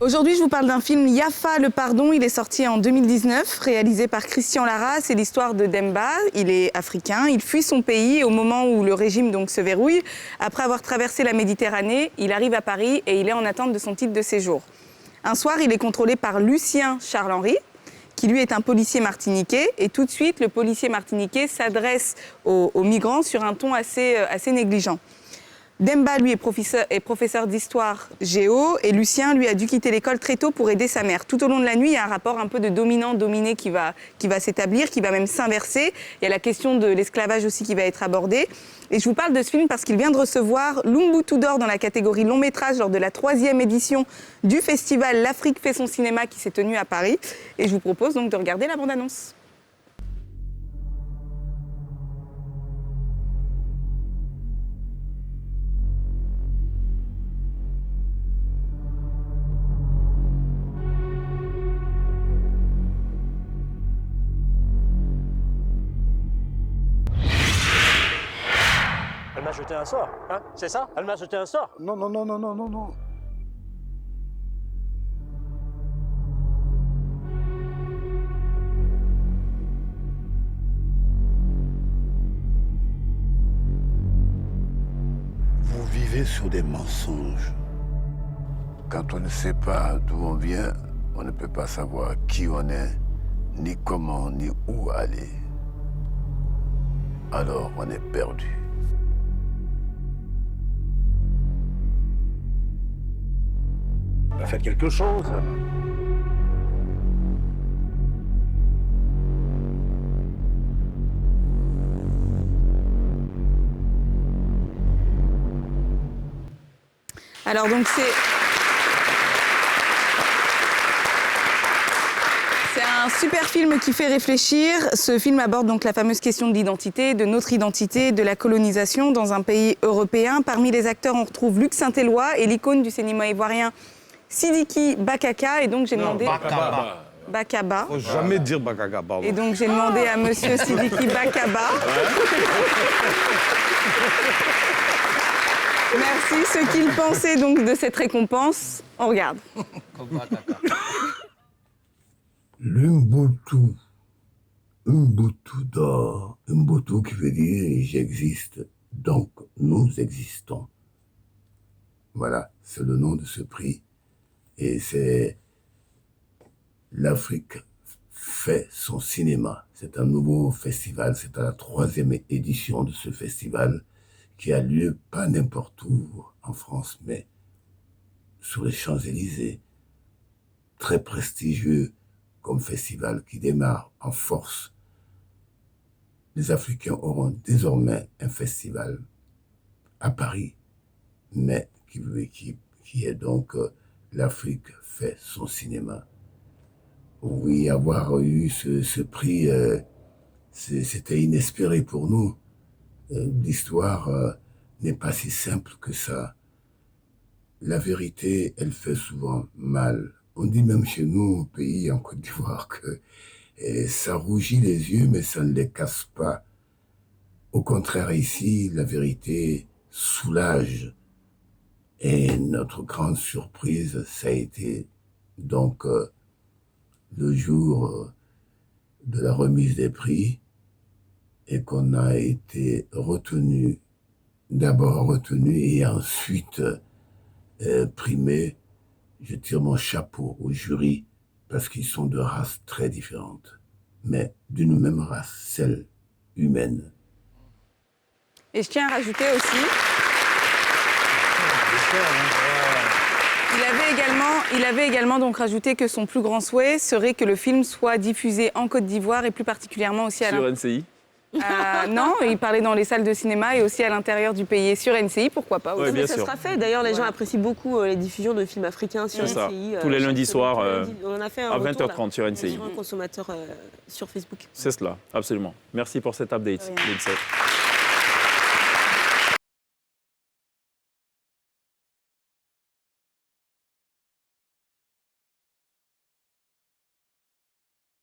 Aujourd'hui, je vous parle d'un film Yafa le pardon. Il est sorti en 2019, réalisé par Christian Lara. C'est l'histoire de Demba. Il est africain. Il fuit son pays au moment où le régime donc se verrouille. Après avoir traversé la Méditerranée, il arrive à Paris et il est en attente de son titre de séjour. Un soir, il est contrôlé par Lucien Charles-Henri, qui lui est un policier martiniquais. Et tout de suite, le policier martiniquais s'adresse aux migrants sur un ton assez négligent. Demba, lui, est professeur d'histoire géo et Lucien, lui, a dû quitter l'école très tôt pour aider sa mère. Tout au long de la nuit, il y a un rapport un peu de dominant-dominé qui va s'établir, qui va même s'inverser. Il y a la question de l'esclavage aussi qui va être abordée. Et je vous parle de ce film parce qu'il vient de recevoir l'Umbutu d'or dans la catégorie long métrage lors de la 3e édition du festival L'Afrique fait son cinéma qui s'est tenu à Paris. Et je vous propose donc de regarder la bande-annonce. Elle m'a jeté un sort, hein? C'est ça? Elle m'a jeté un sort? Non, non, non, non, non, non, non. Vous vivez sur des mensonges. Quand on ne sait pas d'où on vient, on ne peut pas savoir qui on est, ni comment, ni où aller. Alors on est perdu. Faites quelque chose. Alors donc c'est un super film qui fait réfléchir. Ce film aborde donc la fameuse question de l'identité, de notre identité, de la colonisation dans un pays européen. Parmi les acteurs, on retrouve Luc Saint-Éloi et l'icône du cinéma ivoirien Sidiki Bakaka. Et donc j'ai demandé... Bakaba. Bakaba. Faut jamais dire Bakaka, pardon. Et donc j'ai demandé à monsieur Sidiki Bakaba. Merci, ce qu'il pensait donc de cette récompense. On regarde. L'Umbutu. Umbutu d'or. Umbutu qui veut dire j'existe, donc nous existons. Voilà, c'est le nom de ce prix. Et c'est l'Afrique fait son cinéma. C'est un nouveau festival, c'est à la 3e édition de ce festival qui a lieu pas n'importe où en France, mais sur les Champs-Élysées. Très prestigieux comme festival qui démarre en force. Les Africains auront désormais un festival à Paris, mais qui est donc l'Afrique fait son cinéma. Oui, avoir eu ce prix, c'était inespéré pour nous. L'histoire n'est pas si simple que ça. La vérité, elle fait souvent mal. On dit même chez nous, au pays, en Côte d'Ivoire, que ça rougit les yeux, mais ça ne les casse pas. Au contraire, ici, la vérité soulage. Et notre grande surprise, ça a été donc le jour de la remise des prix et qu'on a été d'abord retenu et ensuite primé. Je tire mon chapeau au jury parce qu'ils sont de races très différentes, mais d'une même race, celle humaine. Et je tiens à rajouter aussi... Il avait également donc rajouté que son plus grand souhait serait que le film soit diffusé en Côte d'Ivoire et plus particulièrement aussi à Sur NCI. Non, il parlait dans les salles de cinéma et aussi à l'intérieur du pays. Et sur NCI, pourquoi pas aussi. Ouais, bien ça sûr. sera fait. D'ailleurs, les gens apprécient beaucoup les diffusions de films africains sur C'est ça. NCI. Tous les lundis soirs On en a fait un à retour, 20h30 sur NCI. sur un consommateur sur Facebook. C'est cela, absolument. Merci pour cet update, Lindsay.